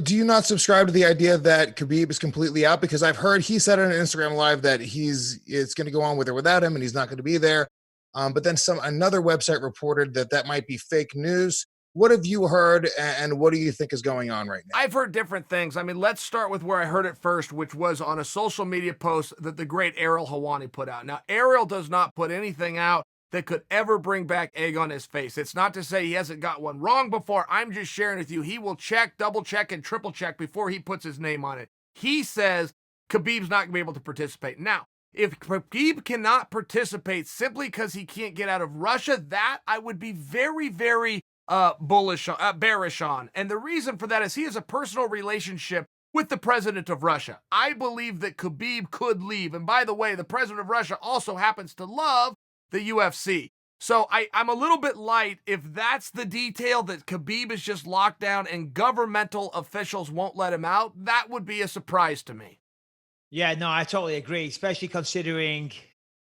Do you not subscribe to the idea that Khabib is completely out? Because I've heard he said on an Instagram live that it's going to go on with or without him, and he's not going to be there. But then another website reported that might be fake news. What have you heard, and what do you think is going on right now? I've heard different things. I mean, let's start with where I heard it first, which was on a social media post that the great Ariel Helwani put out. Now, Ariel does not put anything out that could ever bring back egg on his face. It's not to say he hasn't got one wrong before. I'm just sharing with you. He will check, double check, and triple check before he puts his name on it. He says Khabib's not going to be able to participate. Now, if Khabib cannot participate simply because he can't get out of Russia, that I would be very, very bearish on. And the reason for that is he has a personal relationship with the president of Russia. I believe that Khabib could leave. And by the way, the president of Russia also happens to love the UFC. So I'm a little bit light if that's the detail, that Khabib is just locked down and governmental officials won't let him out. That would be a surprise to me. Yeah, no, I totally agree, especially considering,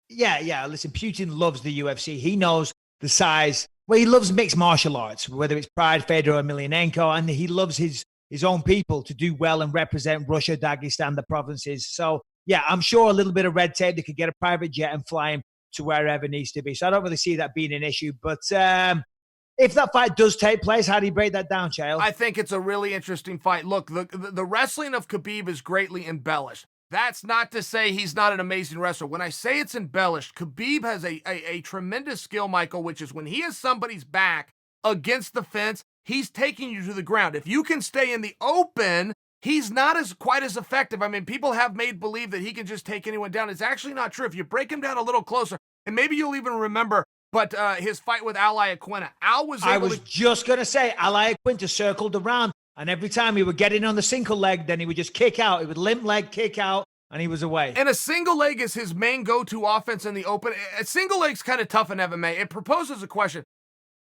listen, Putin loves the UFC. He knows the size. Well, he loves mixed martial arts, whether it's Pride, Fedor, or Emelianenko, and he loves his own people to do well and represent Russia, Dagestan, the provinces. So, yeah, I'm sure a little bit of red tape, they could get a private jet and fly him to wherever needs to be. So I don't really see that being an issue. But if that fight does take place, how do you break that down, Chael? I think it's a really interesting fight. Look, the wrestling of Khabib is greatly embellished. That's not to say he's not an amazing wrestler. When I say it's embellished, Khabib has a tremendous skill, Michael, which is when he has somebody's back against the fence, he's taking you to the ground. If you can stay in the open, he's not quite as effective. I mean, people have made believe that he can just take anyone down. It's actually not true. If you break him down a little closer, and maybe you'll even remember, but his fight with Al Iaquinta. I was just going to say, Al Iaquinta circled around, and every time he would get in on the single leg, then he would just kick out. He would limp leg, kick out, and he was away. And a single leg is his main go-to offense in the open. A single leg's kind of tough in MMA. It proposes a question.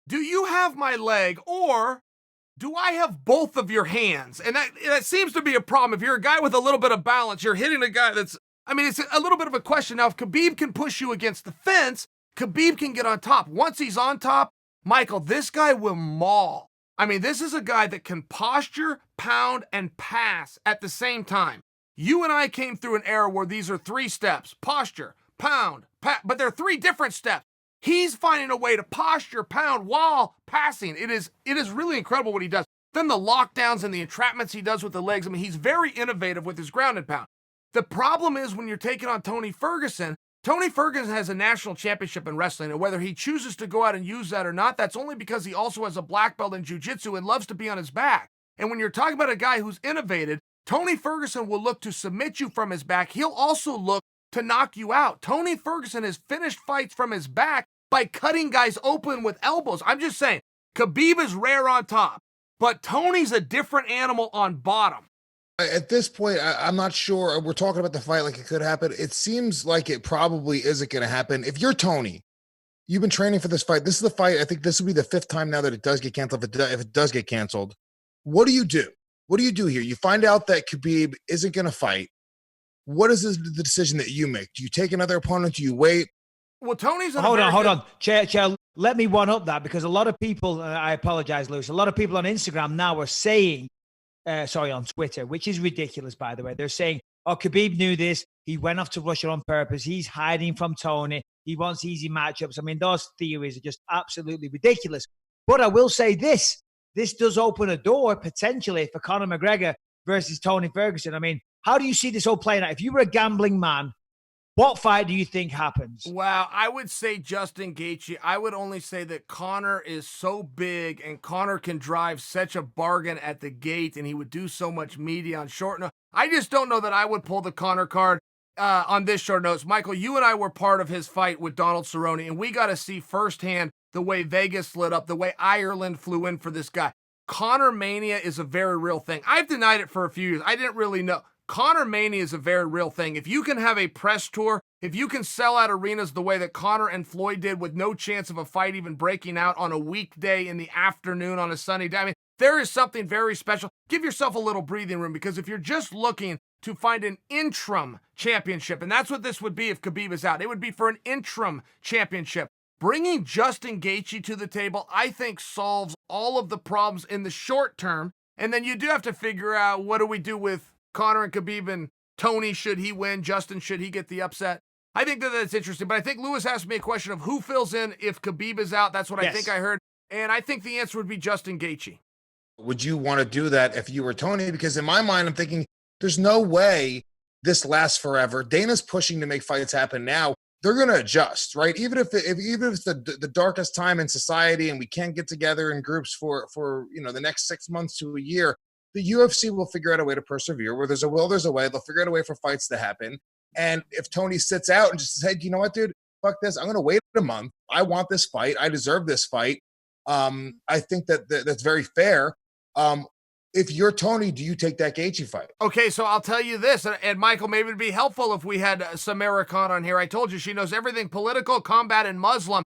Do you have my leg, or do I have both of your hands? And that seems to be a problem. If you're a guy with a little bit of balance, you're hitting a guy it's a little bit of a question. Now, if Khabib can push you against the fence, Khabib can get on top. Once he's on top, Michael, this guy will maul. I mean, this is a guy that can posture, pound, and pass at the same time. You and I came through an era where these are 3 steps: posture, pound, but they're 3 different steps. He's finding a way to posture, pound while passing. It is really incredible what he does. Then the lockdowns and the entrapments he does with the legs. I mean, he's very innovative with his ground and pound. The problem is when you're taking on Tony Ferguson has a national championship in wrestling, and whether he chooses to go out and use that or not, that's only because he also has a black belt in jiu-jitsu and loves to be on his back. And when you're talking about a guy who's innovated, Tony Ferguson will look to submit you from his back. He'll also look to knock you out. Tony Ferguson has finished fights from his back by cutting guys open with elbows. I'm just saying, Khabib is rare on top, but Tony's a different animal on bottom. At this point, I'm not sure. We're talking about the fight like it could happen. It seems like it probably isn't going to happen. If you're Tony, you've been training for this fight. This is the fight. I think this will be the 5th time now that it does get canceled. If it does get canceled, what do you do? What do you do here? You find out that Khabib isn't going to fight. What is the decision that you make? Do you take another opponent? Do you wait? Well, Tony's hold on. Chael, let me one up that, because a lot of people, I apologize, Lewis, a lot of people on Instagram now are saying, on Twitter, which is ridiculous, by the way. They're saying, oh, Khabib knew this. He went off to Russia on purpose. He's hiding from Tony. He wants easy matchups. I mean, those theories are just absolutely ridiculous. But I will say this does open a door potentially for Conor McGregor versus Tony Ferguson. I mean, how do you see this all playing out? If you were a gambling man, what fight do you think happens? Well, I would say Justin Gaethje. I would only say that Conor is so big and Conor can drive such a bargain at the gate, and he would do so much media on short notice. I just don't know that I would pull the Conor card on this short notice. Michael, you and I were part of his fight with Donald Cerrone, and we got to see firsthand the way Vegas lit up, the way Ireland flew in for this guy. Conor mania is a very real thing. I've denied it for a few years. I didn't really know. Conor mania is a very real thing. If you can have a press tour, if you can sell out arenas the way that Conor and Floyd did with no chance of a fight even breaking out on a weekday in the afternoon on a sunny day, I mean, there is something very special. Give yourself a little breathing room, because if you're just looking to find an interim championship, and that's what this would be if Khabib is out, it would be for an interim championship. Bringing Justin Gaethje to the table, I think, solves all of the problems in the short term. And then you do have to figure out, what do we do with Conor and Khabib, and Tony, should he win? Justin, should he get the upset? I think that's interesting. But I think Lewis asked me a question of who fills in if Khabib is out. That's what I think I heard. And I think the answer would be Justin Gaethje. Would you want to do that if you were Tony? Because in my mind, I'm thinking there's no way this lasts forever. Dana's pushing to make fights happen now. They're going to adjust, right? Even if it's the darkest time in society and we can't get together in groups for the next 6 months to a year, the UFC will figure out a way to persevere. Where there's a will, there's a way. They'll figure out a way for fights to happen. And if Tony sits out and just says, hey, you know what, dude? Fuck this. I'm going to wait a month. I want this fight. I deserve this fight. I think that's very fair. If you're Tony, do you take that Gaethje fight? Okay, so I'll tell you this, and Michael, maybe it'd be helpful if we had Samara Khan on here. I told you she knows everything political, combat, and Muslim.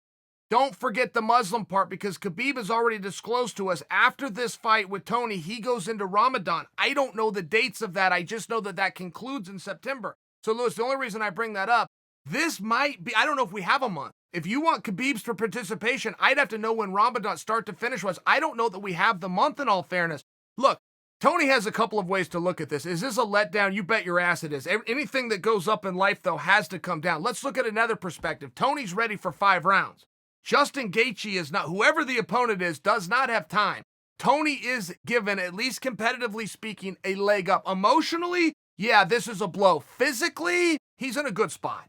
Don't forget the Muslim part, because Khabib has already disclosed to us after this fight with Tony, he goes into Ramadan. I don't know the dates of that. I just know that concludes in September. So, Lewis, the only reason I bring that up, this might be, I don't know if we have a month. If you want Khabib's for participation, I'd have to know when Ramadan start to finish was. I don't know that we have the month, in all fairness. Look, Tony has a couple of ways to look at this. Is this a letdown? You bet your ass it is. Anything that goes up in life, though, has to come down. Let's look at another perspective. Tony's ready for 5 rounds. Justin Gaethje is not. Whoever the opponent is does not have time. Tony is given, at least competitively speaking, a leg up. Emotionally, yeah, this is a blow. Physically, he's in a good spot.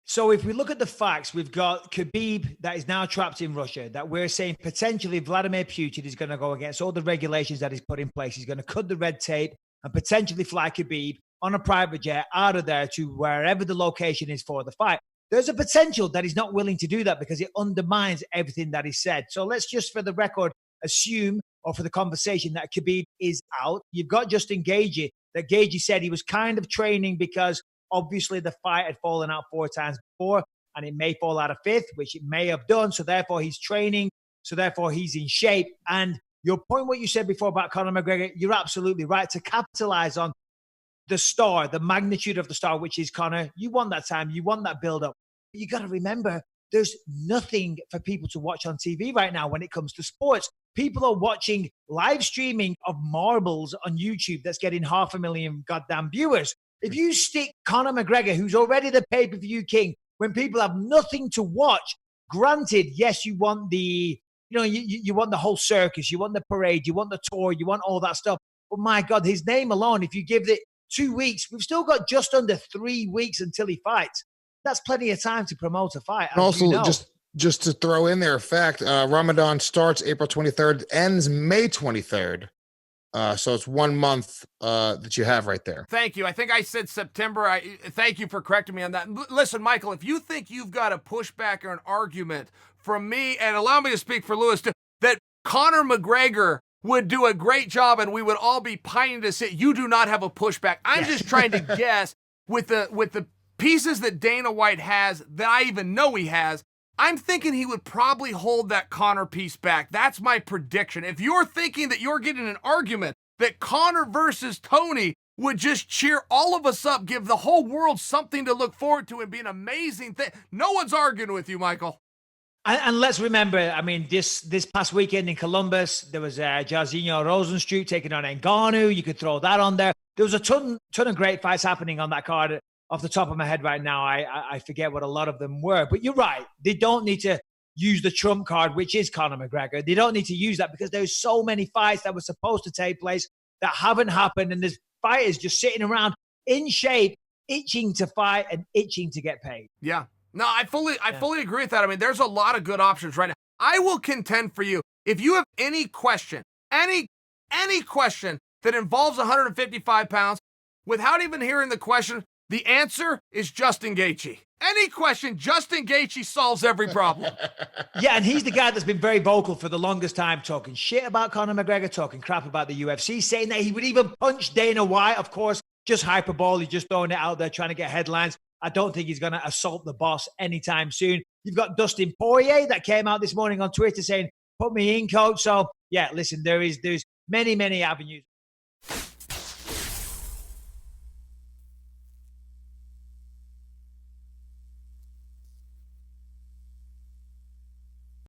So if we look at the facts, we've got Khabib that is now trapped in Russia, that we're saying potentially Vladimir Putin is going to go against all the regulations that he's put in place. He's going to cut the red tape and potentially fly Khabib on a private jet out of there to wherever the location is for the fight. There's a potential that he's not willing to do that because it undermines everything that he said. So let's just, for the record, assume, or for the conversation, that Khabib is out. You've got Justin Gaethje, that Gaethje said he was kind of training because obviously the fight had fallen out 4 times before, and it may fall out a 5th, which it may have done. So therefore he's training. So therefore he's in shape. And your point, what you said before about Conor McGregor, you're absolutely right. To capitalize on the star, the magnitude of the star, which is Conor, you want that time, you want that build-up. But you got to remember, there's nothing for people to watch on TV right now when it comes to sports. People are watching live streaming of marbles on YouTube that's getting 500,000 goddamn viewers. If you stick Conor McGregor, who's already the pay-per-view king, when people have nothing to watch, granted, yes, you want the, you want the whole circus, you want the parade, you want the tour, you want all that stuff. But my God, his name alone, if you give it 2 weeks, we've still got just under 3 weeks until he fights. That's plenty of time to promote a fight. And also, just to throw in there a fact, Ramadan starts April 23rd, ends May 23rd. So it's 1 month that you have right there. Thank you. I think I said September. Thank you for correcting me on that. Listen, Michael, if you think you've got a pushback or an argument from me, and allow me to speak for Lewis, that Conor McGregor would do a great job and we would all be pining to sit, you do not have a pushback. I'm just trying to guess with the pieces that Dana White has, that I even know he has, I'm thinking he would probably hold that Conor piece back. That's my prediction. If you're thinking that you're getting an argument that Conor versus Tony would just cheer all of us up, give the whole world something to look forward to and be an amazing thing, no one's arguing with you, Michael. And let's remember, I mean, this past weekend in Columbus, there was Jairzinho Rosenstruck taking on Ngannou. You could throw that on there. There was a ton of great fights happening on that card. Off the top of my head right now, I forget what a lot of them were. But you're right. They don't need to use the trump card, which is Conor McGregor. They don't need to use that because there's so many fights that were supposed to take place that haven't happened. And there's fighters just sitting around in shape, itching to fight and itching to get paid. Yeah. No, I fully agree with that. I mean, there's a lot of good options right now. I will contend for you. If you have any question, any question that involves 155 pounds, without even hearing the question, the answer is Justin Gaethje. Any question, Justin Gaethje solves every problem. Yeah, and he's the guy that's been very vocal for the longest time, talking shit about Conor McGregor, talking crap about the UFC, saying that he would even punch Dana White. Of course, just hyperbole, just throwing it out there, trying to get headlines. I don't think he's going to assault the boss anytime soon. You've got Dustin Poirier that came out this morning on Twitter saying, put me in, coach. So, yeah, listen, there's many, many avenues.